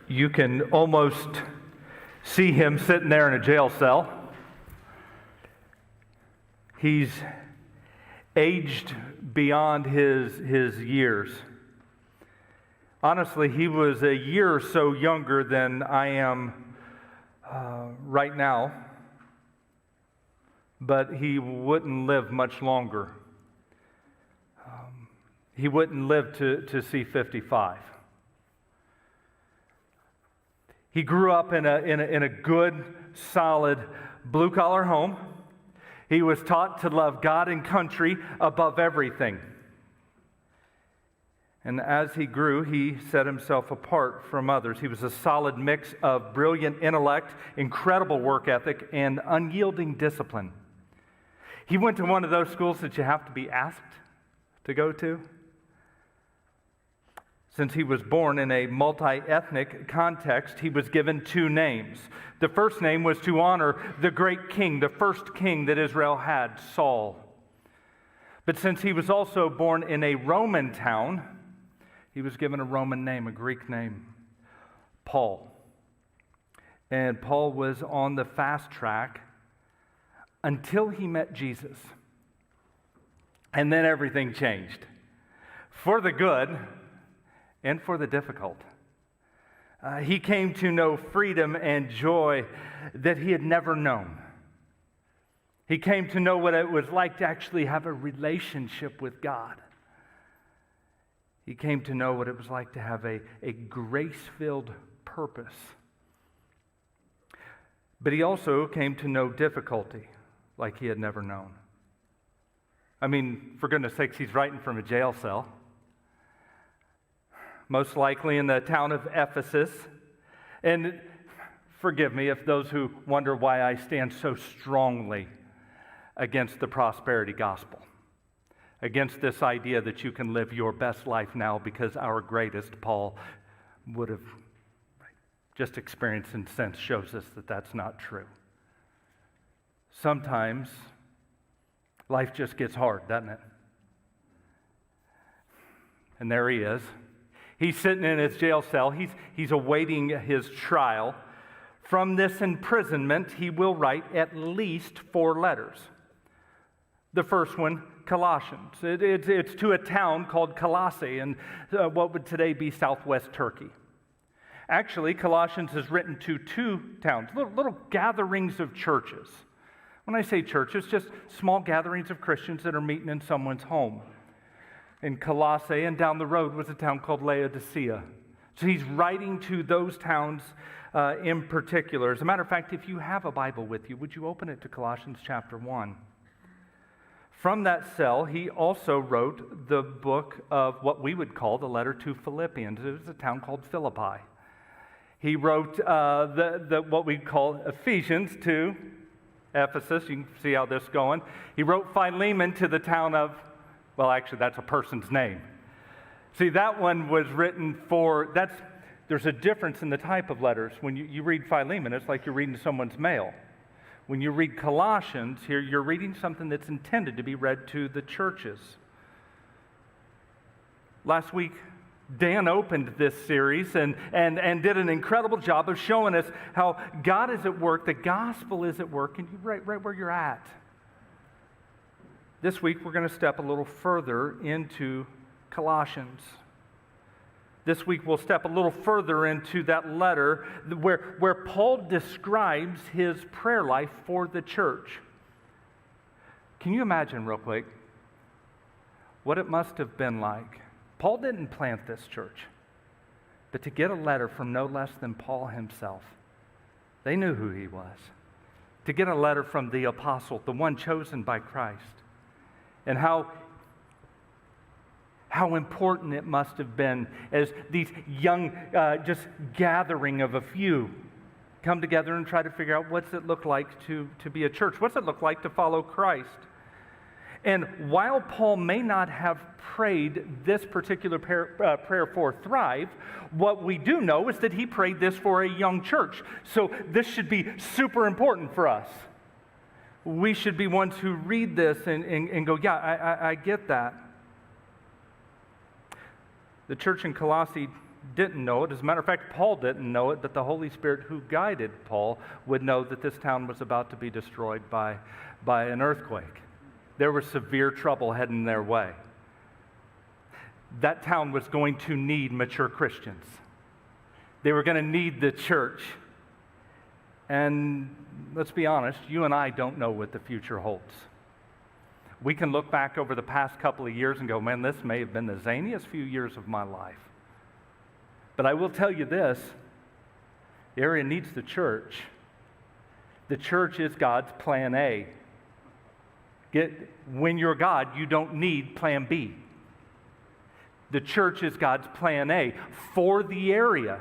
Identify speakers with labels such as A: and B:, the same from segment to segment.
A: You can almost see him sitting there in a jail cell. He's aged beyond his years. Honestly, he was a year or so younger than I am right now, but he wouldn't live much longer. He wouldn't live to see 55. He grew up in a good, solid, blue-collar home. He was taught to love God and country above everything. And as he grew, he set himself apart from others. He was a solid mix of brilliant intellect, incredible work ethic, and unyielding discipline. He went to one of those schools that you have to be asked to go to. Since he was born in a multi-ethnic context, he was given two names. The first name was to honor the great king, the first king that Israel had, Saul. But since he was also born in a Roman town, he was given a Roman name, a Greek name, Paul. And Paul was on the fast track until he met Jesus. And then everything changed. For the good and for the difficult. He came to know freedom and joy that he had never known. He came to know what it was like to actually have a relationship with God. He came to know what it was like to have a grace-filled purpose. But he also came to know difficulty like he had never known. I mean, for goodness sakes, he's writing from a jail cell. Most likely in the town of Ephesus. And forgive me if those who wonder why I stand so strongly against the prosperity gospel, against this idea that you can live your best life now because our greatest, Paul, would have just experienced and since shows us that that's not true. Sometimes life just gets hard, doesn't it? And there he is. He's sitting in his jail cell. He's awaiting his trial. From this imprisonment, he will write at least 4 letters. The first one, Colossians. It's to a town called Colossae in what would today be southwest Turkey. Actually, Colossians is written to 2 towns, little gatherings of churches. When I say churches, just small gatherings of Christians that are meeting in someone's home. In Colossae, and down the road was a town called Laodicea. So he's writing to those towns in particular. As a matter of fact, if you have a Bible with you, would you open it to Colossians chapter 1? From that cell, he also wrote the book of what we would call the letter to Philippians. It was a town called Philippi. He wrote what we call Ephesians to Ephesus. You can see how this is going. He wrote Philemon to the town of, well, actually, that's a person's name. See, that one was written there's a difference in the type of letters. When you read Philemon, it's like you're reading someone's mail. When you read Colossians, here you're reading something that's intended to be read to the churches. Last week, Dan opened this series and did an incredible job of showing us how God is at work, the gospel is at work, and right where you're at. This week, we're going to step a little further into Colossians. This week, we'll step a little further into that letter where Paul describes his prayer life for the church. Can you imagine real quick what it must have been like? Paul didn't plant this church, but to get a letter from no less than Paul himself. They knew who he was. To get a letter from the apostle, the one chosen by Christ. And how important it must have been as these young, just gathering of a few come together and try to figure out what's it look like to be a church? What's it look like to follow Christ? And while Paul may not have prayed this particular prayer for Thrive, what we do know is that he prayed this for a young church. So this should be super important for us. We should be ones who read this and go, yeah, I get that. The church in Colossae didn't know it. As a matter of fact, Paul didn't know it, but the Holy Spirit who guided Paul would know that this town was about to be destroyed by an earthquake. There was severe trouble heading their way. That town was going to need mature Christians. They were going to need the church. And let's be honest, you and I don't know what the future holds. We can look back over the past couple of years and go, man, this may have been the zaniest few years of my life. But I will tell you this, the area needs the church. The church is God's plan A. When you're God, you don't need plan B. The church is God's plan A for the area.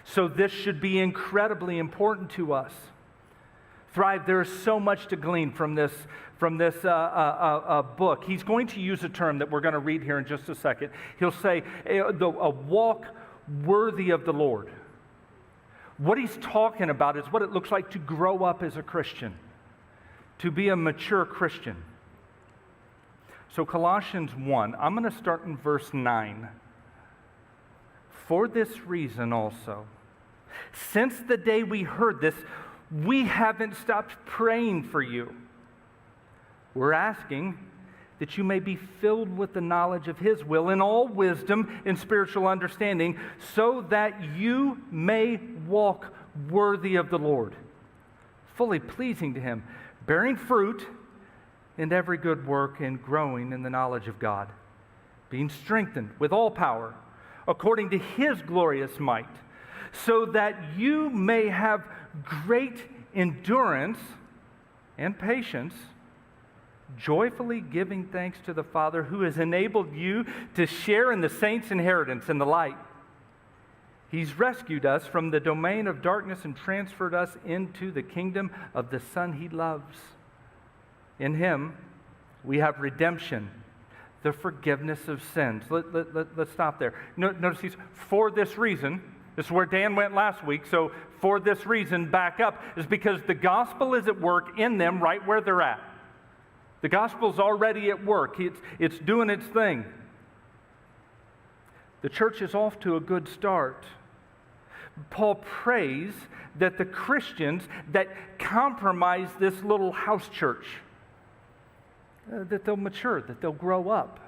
A: So this should be incredibly important to us. Thrive, there is so much to glean from this book. He's going to use a term that we're going to read here in just a second. He'll say, a walk worthy of the Lord. What he's talking about is what it looks like to grow up as a Christian, to be a mature Christian. So Colossians 1, I'm going to start in verse 9. For this reason also, since the day we heard this, we haven't stopped praying for you. We're asking that you may be filled with the knowledge of His will in all wisdom and spiritual understanding, so that you may walk worthy of the Lord, fully pleasing to Him, bearing fruit in every good work and growing in the knowledge of God, being strengthened with all power according to His glorious might, so that you may have great endurance and patience, joyfully giving thanks to the Father who has enabled you to share in the saints' inheritance in the light. He's rescued us from the domain of darkness and transferred us into the kingdom of the Son He loves. In Him, we have redemption, the forgiveness of sins. Let's stop there. Notice he's, for this reason, this is where Dan went last week, so for this reason, back up, is because the gospel is at work in them right where they're at. The gospel's already at work. It's doing its thing. The church is off to a good start. Paul prays that the Christians that compromise this little house church, that they'll mature, that they'll grow up.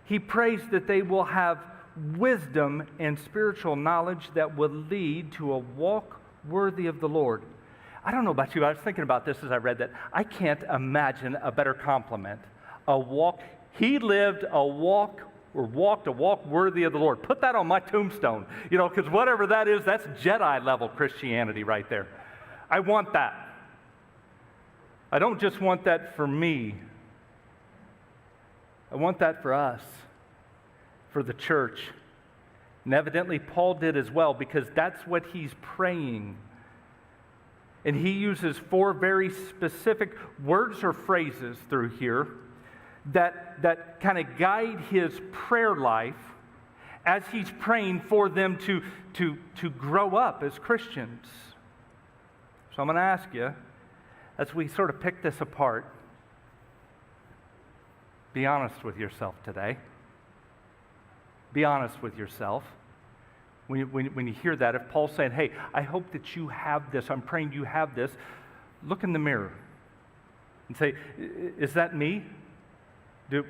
A: He prays that they will have wisdom and spiritual knowledge that will lead to a walk worthy of the Lord. I don't know about you, but I was thinking about this as I read that. I can't imagine a better compliment. A walk, he lived a walk or walked a walk worthy of the Lord. Put that on my tombstone, because whatever that is, that's Jedi level Christianity right there. I want that. I don't just want that for me. I want that for us, for the church. And evidently Paul did as well, because that's what he's praying. And he uses 4 very specific words or phrases through here that kind of guide his prayer life as he's praying for them to grow up as Christians. So I'm going to ask you, as we sort of pick this apart, be honest with yourself today. Be honest with yourself. When you hear that, if Paul's saying, hey, I hope that you have this, I'm praying you have this, look in the mirror and say, is that me?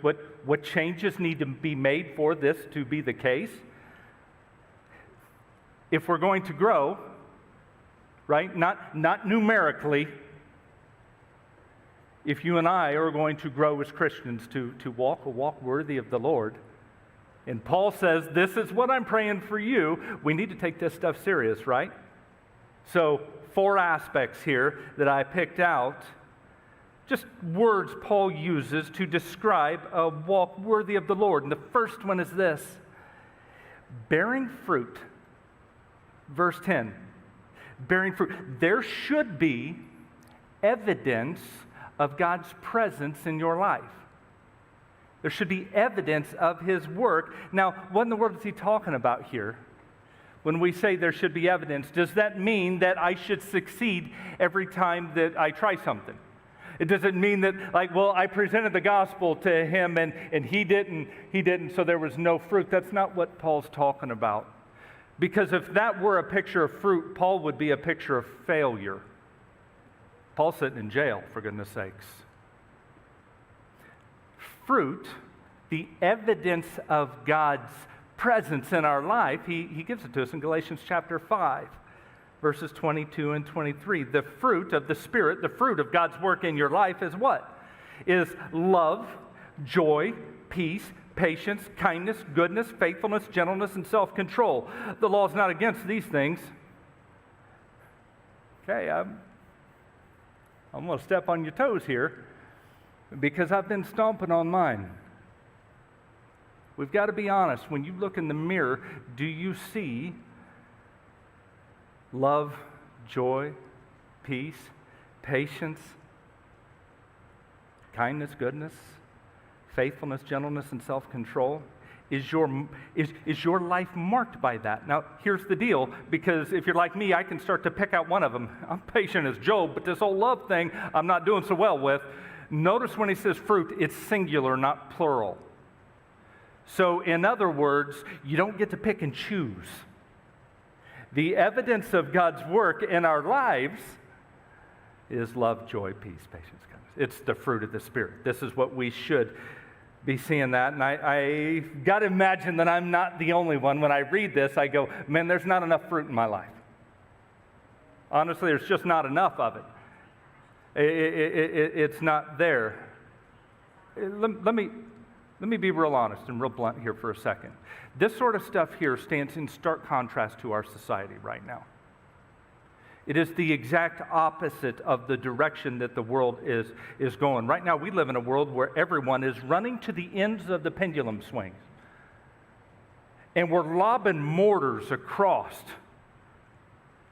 A: What changes need to be made for this to be the case? If we're going to grow, right, not numerically, if you and I are going to grow as Christians to walk a walk worthy of the Lord, and Paul says, this is what I'm praying for you, we need to take this stuff serious, right? So 4 aspects here that I picked out, just words Paul uses to describe a walk worthy of the Lord. And the first one is this, bearing fruit. Verse 10, bearing fruit. There should be evidence of God's presence in your life. There should be evidence of His work. Now, what in the world is he talking about here? When we say there should be evidence, does that mean that I should succeed every time that I try something? It doesn't mean that, like, well, I presented the gospel to him and he didn't, so there was no fruit. That's not what Paul's talking about. Because if that were a picture of fruit, Paul would be a picture of failure. Paul's sitting in jail, for goodness sakes. Fruit, the evidence of God's presence in our life, he gives it to us in Galatians chapter 5. Verses 22 and 23. The fruit of the Spirit, the fruit of God's work in your life is what? Is love, joy, peace, patience, kindness, goodness, faithfulness, gentleness, and self-control. The law is not against these things. Okay, I'm going to step on your toes here because I've been stomping on mine. We've got to be honest. When you look in the mirror, do you see love, joy, peace, patience, kindness, goodness, faithfulness, gentleness, and self-control? Is your life marked by that? Now, here's the deal, because if you're like me, I can start to pick out one of them. I'm patient as Job, but this whole love thing I'm not doing so well with. Notice when he says fruit, it's singular, not plural. So, in other words, you don't get to pick and choose. The evidence of God's work in our lives is love, joy, peace, patience, kindness. It's the fruit of the Spirit. This is what we should be seeing that. And I got to imagine that I'm not the only one. When I read this, I go, man, there's not enough fruit in my life. Honestly, there's just not enough of it. It's not there. Let me be real honest and real blunt here for a second. This sort of stuff here stands in stark contrast to our society right now. It is the exact opposite of the direction that the world is going. Right now, we live in a world where everyone is running to the ends of the pendulum swings. And we're lobbing mortars across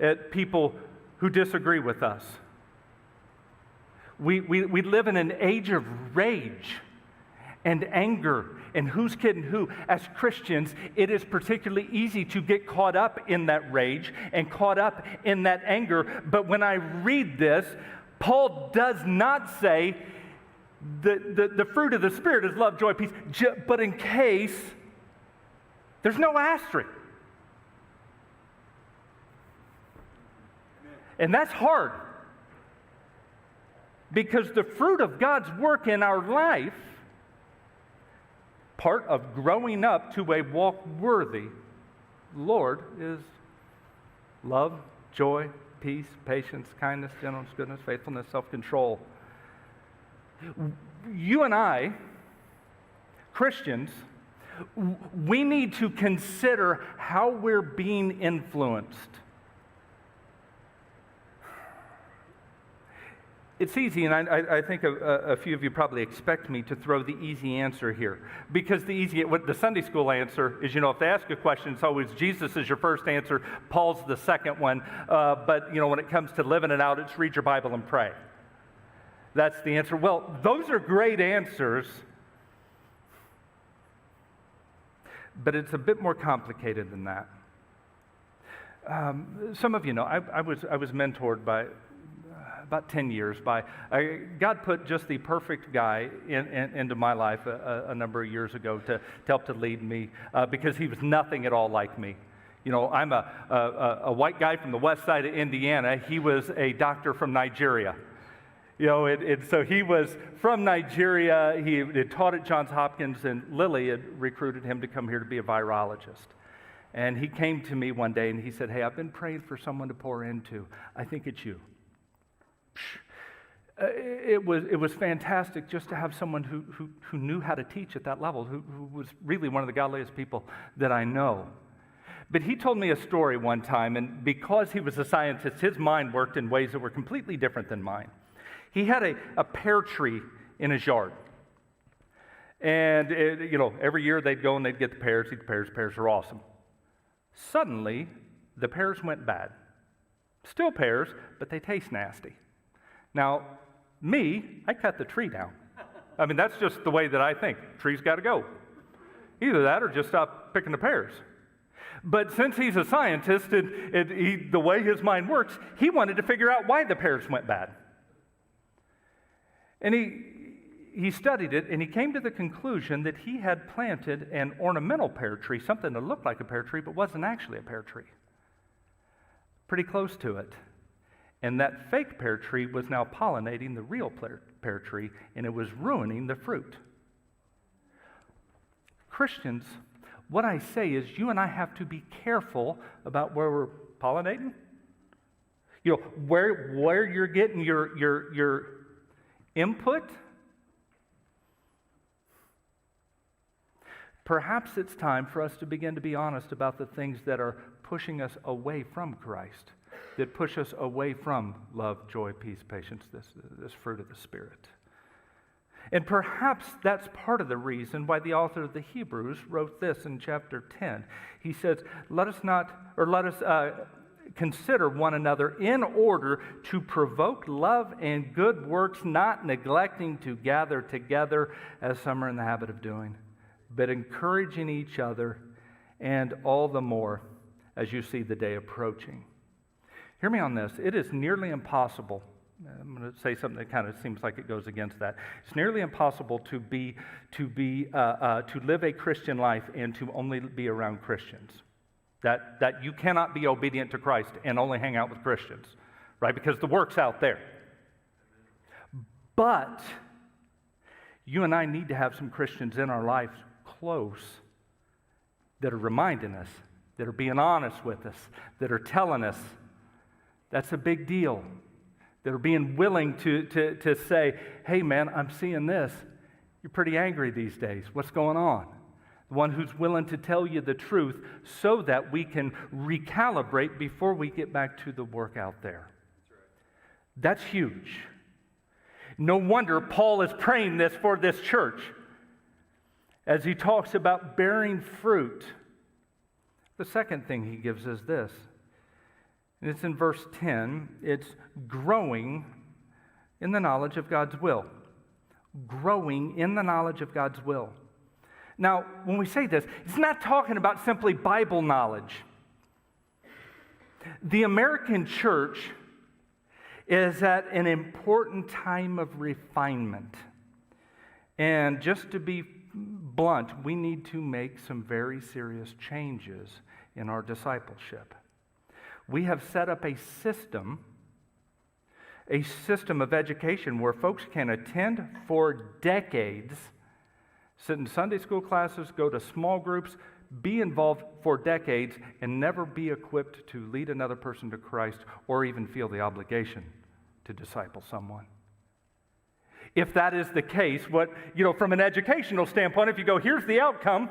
A: at people who disagree with us. We live in an age of rage and anger, and who's kidding who. As Christians, it is particularly easy to get caught up in that rage and caught up in that anger. But when I read this, Paul does not say the fruit of the Spirit is love, joy, peace, but in case, there's no asterisk. And that's hard. Because the fruit of God's work in our life, part of growing up to a walk worthy Lord, is love, joy, peace, patience, kindness, gentleness, goodness, faithfulness, self-control. You and I, Christians, we need to consider how we're being influenced. It's easy, and I think a few of you probably expect me to throw the easy answer here. Because the Sunday school answer is, if they ask a question, it's always Jesus is your first answer, Paul's the second one. But, when it comes to living it out, it's read your Bible and pray. That's the answer. Well, those are great answers, but it's a bit more complicated than that. Some of you know, I was mentored by about 10 years by, God put just the perfect guy into my life a number of years ago to help to lead me because he was nothing at all like me. I'm a white guy from the west side of Indiana. He was a doctor from Nigeria. So he was from Nigeria. He had taught at Johns Hopkins, and Lily had recruited him to come here to be a virologist. And he came to me one day and he said, "Hey, I've been praying for someone to pour into. I think it's you." It was fantastic just to have someone who knew how to teach at that level, who was really one of the godliest people that I know. But he told me a story one time, and because he was a scientist, his mind worked in ways that were completely different than mine. He had a pear tree in his yard. And, every year they'd go and they'd get the pears, eat the pears. Pears are awesome. Suddenly, the pears went bad. Still pears, but they taste nasty. Now, I cut the tree down. I mean, that's just the way that I think. Trees got to go. Either that or just stop picking the pears. But since he's a scientist and the way his mind works, he wanted to figure out why the pears went bad. And he studied it, and he came to the conclusion that he had planted an ornamental pear tree, something that looked like a pear tree but wasn't actually a pear tree. Pretty close to it. And that fake pear tree was now pollinating the real pear tree, and it was ruining the fruit. Christians, what I say is you and I have to be careful about where we're pollinating. You know, where you're getting your input. Perhaps it's time for us to begin to be honest about the things that are pushing us away from Christ, that push us away from love, joy, peace, patience, this fruit of the Spirit. And perhaps that's part of the reason why the author of the Hebrews wrote this in chapter 10. He says, let us consider one another in order to provoke love and good works, not neglecting to gather together as some are in the habit of doing, but encouraging each other, and all the more as you see the day approaching. Hear me on this. It is nearly impossible. I'm going to say something that kind of seems like it goes against that. It's nearly impossible to live a Christian life and to only be around Christians. That you cannot be obedient to Christ and only hang out with Christians, right? Because the work's out there. But you and I need to have some Christians in our lives close that are reminding us, that are being honest with us, that are telling us that's a big deal, that are being willing to say, hey man, I'm seeing this. You're pretty angry these days. What's going on? The one who's willing to tell you the truth so that we can recalibrate before we get back to the work out there. That's huge. No wonder Paul is praying this for this church as he talks about bearing fruit. The second thing he gives is this, and it's in verse 10. It's growing in the knowledge of God's will. Growing in the knowledge of God's will. Now, when we say this, it's not talking about simply Bible knowledge. The American church is at an important time of refinement. And just to be blunt, we need to make some very serious changes in our discipleship. We have set up a system of education where folks can attend for decades, sit in Sunday school classes, go to small groups, be involved for decades, and never be equipped to lead another person to Christ or even feel the obligation to disciple someone. If that is the case, from an educational standpoint, if you go, here's the outcome,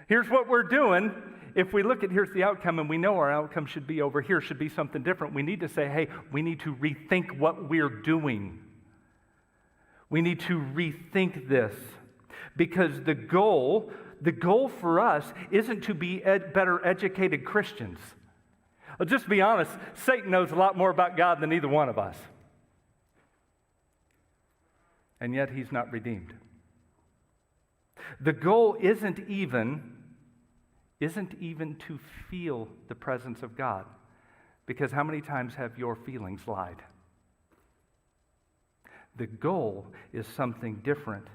A: here's what we're doing, if we look at here's the outcome and we know our outcome should be over here, should be something different, we need to say, hey, we need to rethink what we're doing. We need to rethink this because the goal for us isn't to be better educated Christians. I'll just be honest, Satan knows a lot more about God than either one of us. And yet he's not redeemed. The goal isn't even to feel the presence of God, because how many times have your feelings lied? The goal is something different.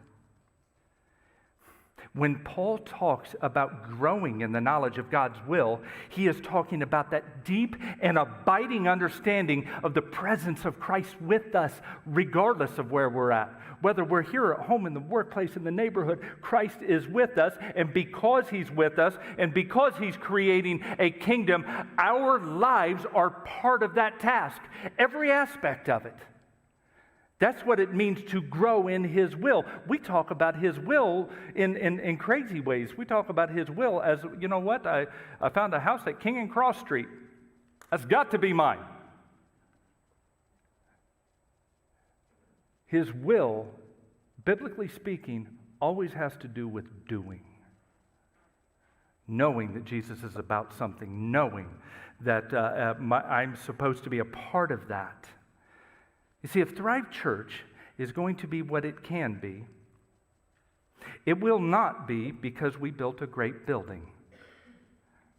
A: When Paul talks about growing in the knowledge of God's will, he is talking about that deep and abiding understanding of the presence of Christ with us, regardless of where we're at. Whether we're here at home, in the workplace, in the neighborhood, Christ is with us, and because he's with us, and because he's creating a kingdom, our lives are part of that task, every aspect of it. That's what it means to grow in his will. We talk about his will in crazy ways. We talk about his will as, you know what, I found a house at King and Cross Street. That's got to be mine. His will, biblically speaking, always has to do with doing. Knowing that Jesus is about something. Knowing that I'm supposed to be a part of that. You see, if Thrive Church is going to be what it can be, it will not be because we built a great building.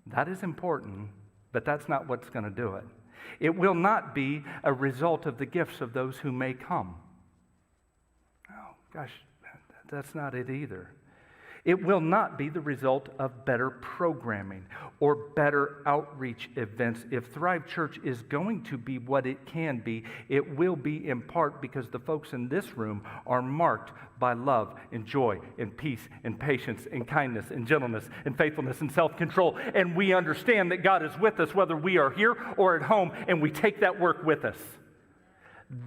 A: That is important, but that's not what's going to do it. It will not be a result of the gifts of those who may come. Gosh, that's not it either. It will not be the result of better programming or better outreach events. If Thrive Church is going to be what it can be, it will be in part because the folks in this room are marked by love and joy and peace and patience and kindness and gentleness and faithfulness and self-control. And we understand that God is with us whether we are here or at home, and we take that work with us.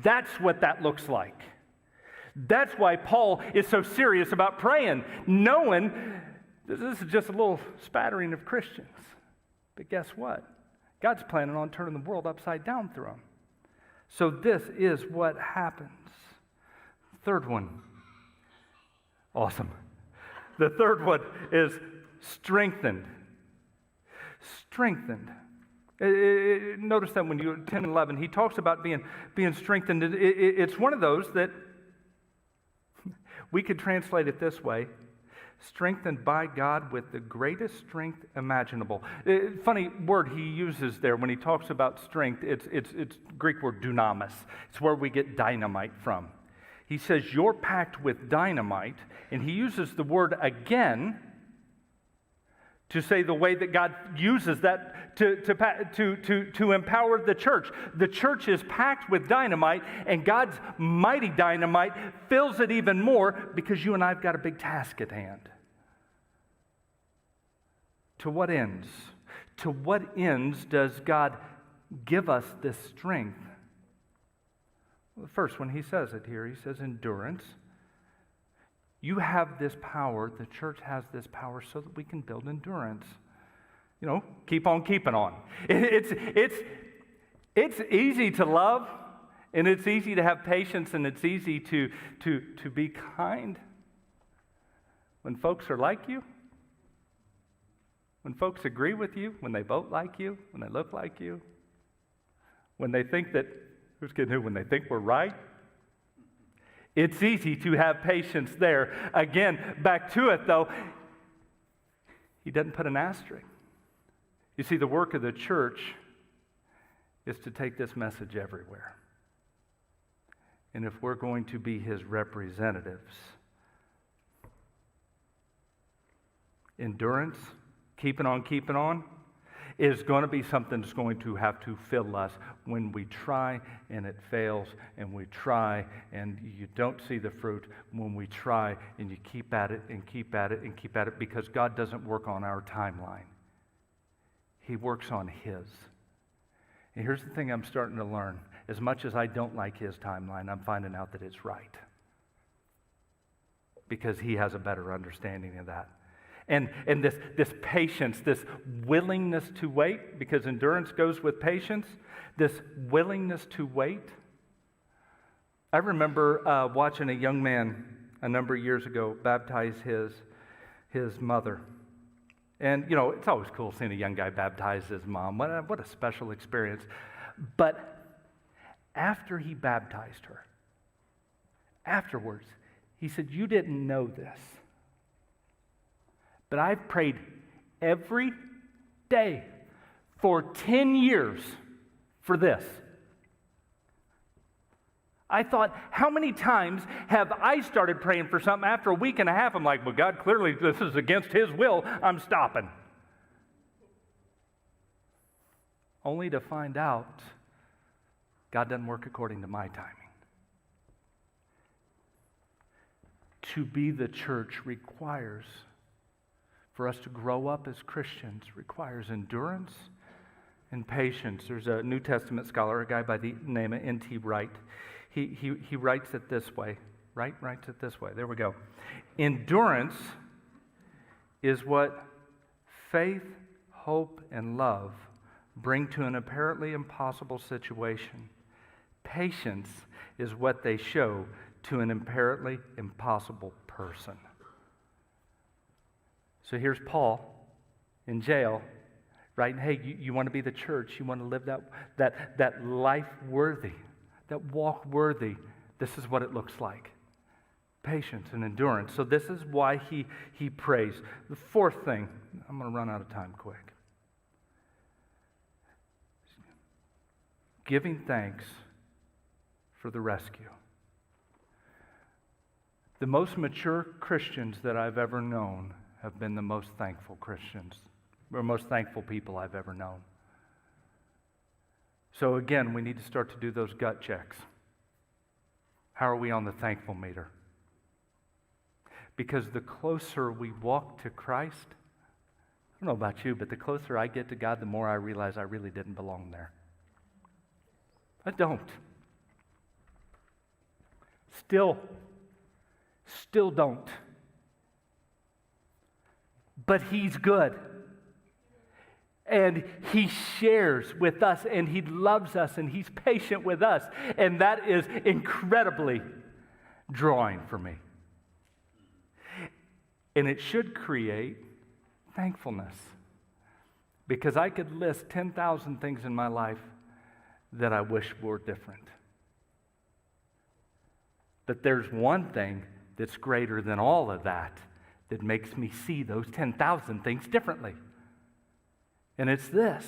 A: That's what that looks like. That's why Paul is so serious about praying, knowing this is just a little spattering of Christians. But guess what? God's planning on turning the world upside down through them. So this is what happens. Third one. Awesome. The third one is strengthened. Strengthened. Notice that when you 10 and 11, he talks about being strengthened. It's one of those that we could translate it this way: strengthened by God with the greatest strength imaginable. Funny word he uses there when he talks about strength. It's Greek word dunamis. It's where we get dynamite from. He says you're packed with dynamite, and he uses the word again to say the way that God uses that to empower the church. The church is packed with dynamite, and God's mighty dynamite fills it even more because you and I have got a big task at hand. To what ends? To what ends does God give us this strength? Well, first, when he says it here, he says endurance. You have this power, the church has this power so that we can build endurance. You know, keep on keeping on. It's easy to love, and it's easy to have patience, and it's easy to be kind when folks are like you, when folks agree with you, when they vote like you, when they look like you, when they think that, who's kidding who, when they think we're right. It's easy to have patience there. Again, back to it though, he doesn't put an asterisk. You see, the work of the church is to take this message everywhere. And if we're going to be his representatives, endurance, keeping on, is going to be something that's going to have to fill us when we try and it fails, and we try and you don't see the fruit, when we try and you keep at it and keep at it and keep at it, because God doesn't work on our timeline. He works on his. And here's the thing I'm starting to learn. As much as I don't like his timeline, I'm finding out that it's right. Because he has a better understanding of that. And this patience, this willingness to wait, because endurance goes with patience, this willingness to wait. I remember watching a young man a number of years ago baptize his mother. And, you know, it's always cool seeing a young guy baptize his mom. What a special experience. But after he baptized her, afterwards, he said, "You didn't know this, but I've prayed every day for 10 years for this." I thought, how many times have I started praying for something after a week and a half? I'm like, well, God, clearly this is against his will. I'm stopping. Only to find out God doesn't work according to my timing. To be the church requires, for us to grow up as Christians, requires endurance and patience. There's a New Testament scholar, a guy by the name of N.T. Wright. He writes it this way. Writes it this way. There we go. Endurance is what faith, hope, and love bring to an apparently impossible situation. Patience is what they show to an apparently impossible person. So here's Paul in jail, right? Hey, you want to be the church. You want to live that life worthy, that walk worthy. This is what it looks like. Patience and endurance. So this is why he prays. The fourth thing, I'm going to run out of time quick. Giving thanks for the rescue. The most mature Christians that I've ever known have been the most thankful Christians, or most thankful people I've ever known. So again, we need to start to do those gut checks. How are we on the thankful meter? Because the closer we walk to Christ, I don't know about you, but the closer I get to God, the more I realize I really didn't belong there. I don't. Still don't. But He's good. And He shares with us, and He loves us, and He's patient with us. And that is incredibly drawing for me. And it should create thankfulness. Because I could list 10,000 things in my life that I wish were different. But there's one thing that's greater than all of that makes me see those 10,000 things differently. And it's this.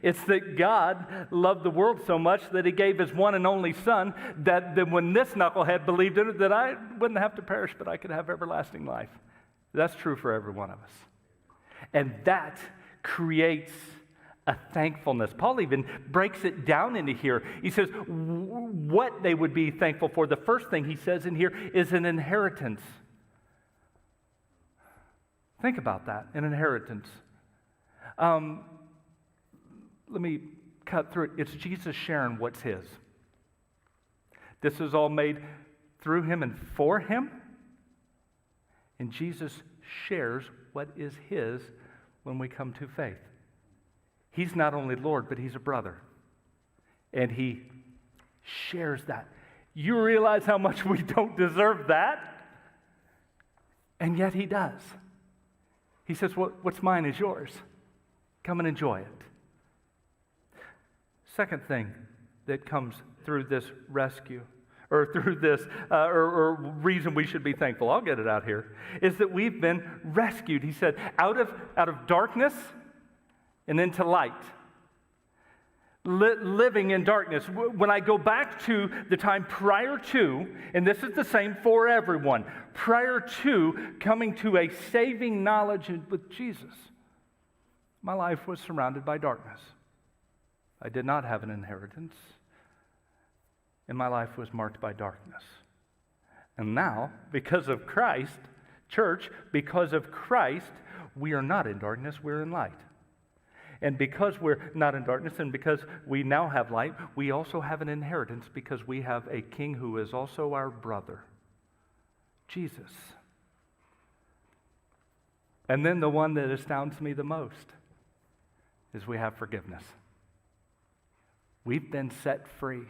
A: It's that God loved the world so much that He gave His one and only Son, that when this knucklehead believed in it, that I wouldn't have to perish, but I could have everlasting life. That's true for every one of us. And that creates a thankfulness. Paul even breaks it down into here. He says what they would be thankful for. The first thing he says in here is an inheritance. Think about that, an inheritance. Let me cut through it. It's Jesus sharing what's His. This is all made through Him and for Him. And Jesus shares what is His when we come to faith. He's not only Lord, but He's a brother. And He shares that. You realize how much we don't deserve that? And yet He does. He says, what's mine is yours. Come and enjoy it. Second thing that comes through this rescue, or through this, or reason we should be thankful, I'll get it out here, is that we've been rescued. He said, out of darkness and into light. Living in darkness. When I go back to the time prior to, and this is the same for everyone, prior to coming to a saving knowledge with Jesus, my life was surrounded by darkness. I did not have an inheritance, and my life was marked by darkness. And now, because of Christ, church, because of Christ, we are not in darkness, we're in light. And because we're not in darkness and because we now have light, we also have an inheritance because we have a King who is also our brother, Jesus. And then the one that astounds me the most is we have forgiveness. We've been set free.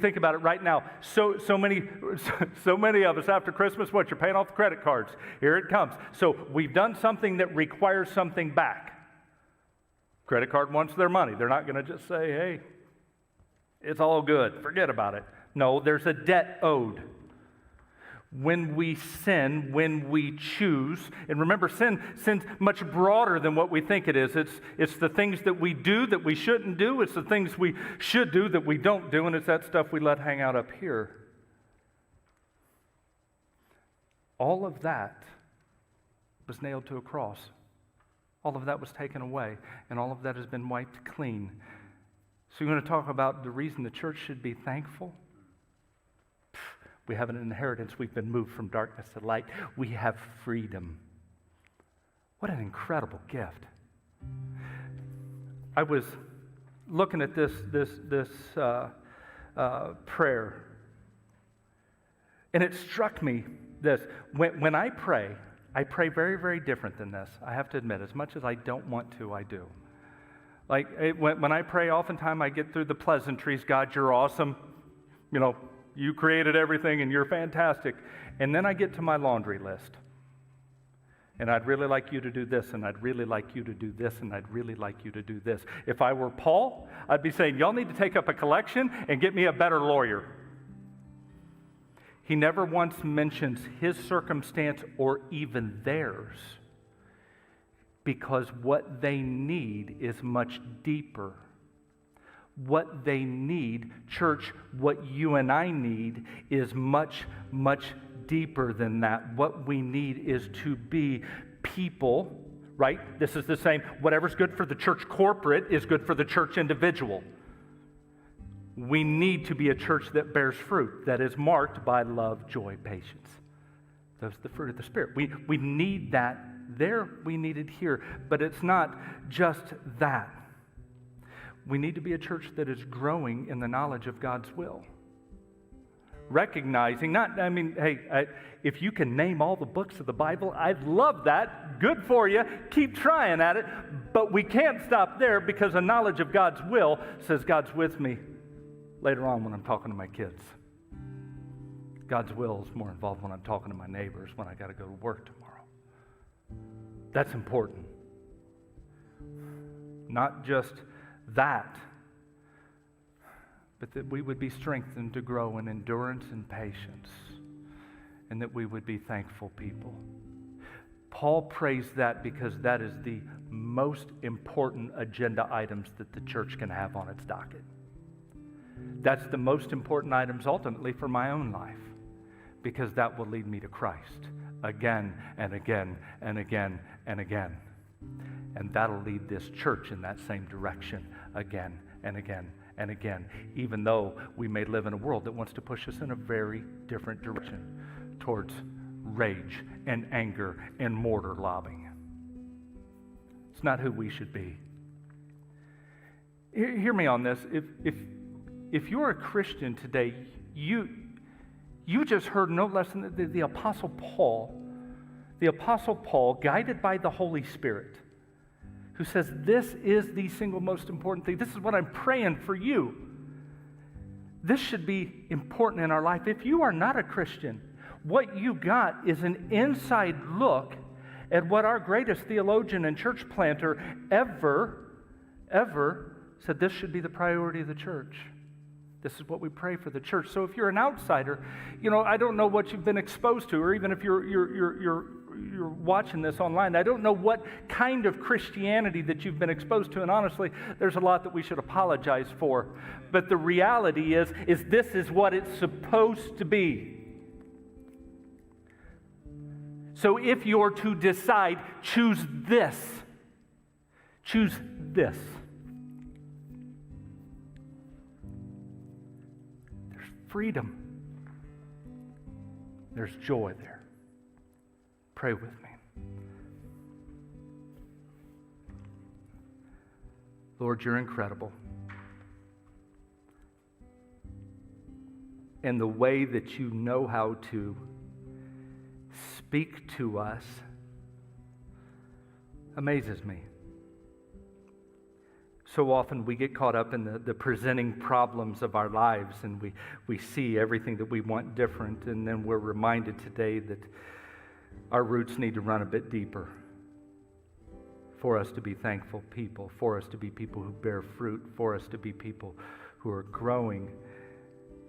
A: Think about it right now. So many of us after Christmas, what? You're paying off the credit cards. Here it comes. So we've done something that requires something back. Credit card wants their money. They're not going to just say, hey, it's all good. Forget about it. No, there's a debt owed. When we sin, when we choose, and remember, sin's much broader than what we think it is. It's the things that we do that we shouldn't do. It's the things we should do that we don't do, and it's that stuff we let hang out up here. All of that was nailed to a cross. All of that was taken away, and all of that has been wiped clean. So you want to talk about the reason the church should be thankful? We have an inheritance. We've been moved from darkness to light. We have freedom. What an incredible gift. I was looking at this prayer, and it struck me this. When I pray very, very different than this. I have to admit, as much as I don't want to, I do. When I pray, oftentimes I get through the pleasantries. God, you're awesome. You created everything and you're fantastic. And then I get to my laundry list. And I'd really like you to do this, and I'd really like you to do this, and I'd really like you to do this. If I were Paul, I'd be saying, y'all need to take up a collection and get me a better lawyer. He never once mentions his circumstance or even theirs, because what they need is much deeper. what they need. Church, what you and I need is much, much deeper than that. What we need is to be people, right? This is the same. Whatever's good for the church corporate is good for the church individual. We need to be a church that bears fruit, that is marked by love, joy, patience. Those are the fruit of the Spirit. We need that there. We need it here. But it's not just that. We need to be a church that is growing in the knowledge of God's will. Recognizing, if you can name all the books of the Bible, I'd love that. Good for you. Keep trying at it. But we can't stop there, because a knowledge of God's will says God's with me later on when I'm talking to my kids. God's will is more involved when I'm talking to my neighbors, when I got to go to work tomorrow. That's important. Not just that, but that we would be strengthened to grow in endurance and patience, and that we would be thankful people. Paul prays that because that is the most important agenda items that the church can have on its docket. That's the most important items ultimately for my own life, because that will lead me to Christ again and again and again and again. And that'll lead this church in that same direction again and again and again, even though we may live in a world that wants to push us in a very different direction towards rage and anger and mortar lobbing. It's not who we should be. Hear me on this. If you're a Christian today, you just heard no less than the Apostle Paul, guided by the Holy Spirit, who says, this is the single most important thing. This is what I'm praying for you. This should be important in our life. If you are not a Christian, what you got is an inside look at what our greatest theologian and church planter ever said this should be the priority of the church. This is what we pray for the church. So if you're an outsider, I don't know what you've been exposed to, or even if you're watching this online, I don't know what kind of Christianity that you've been exposed to. And honestly, there's a lot that we should apologize for. But the reality is this is what it's supposed to be. So if you're to decide, choose this. Choose this. Freedom. There's joy there. Pray with me. Lord, you're incredible. And the way that you know how to speak to us amazes me. So often we get caught up in the presenting problems of our lives, and we see everything that we want different, and then we're reminded today that our roots need to run a bit deeper for us to be thankful people, for us to be people who bear fruit, for us to be people who are growing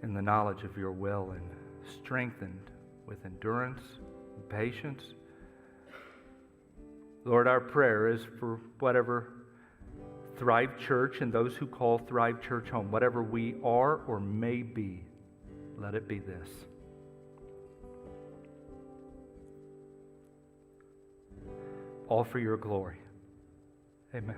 A: in the knowledge of your will and strengthened with endurance and patience. Lord, our prayer is for whatever Thrive Church and those who call Thrive Church home, whatever we are or may be, let it be this. All for your glory. Amen.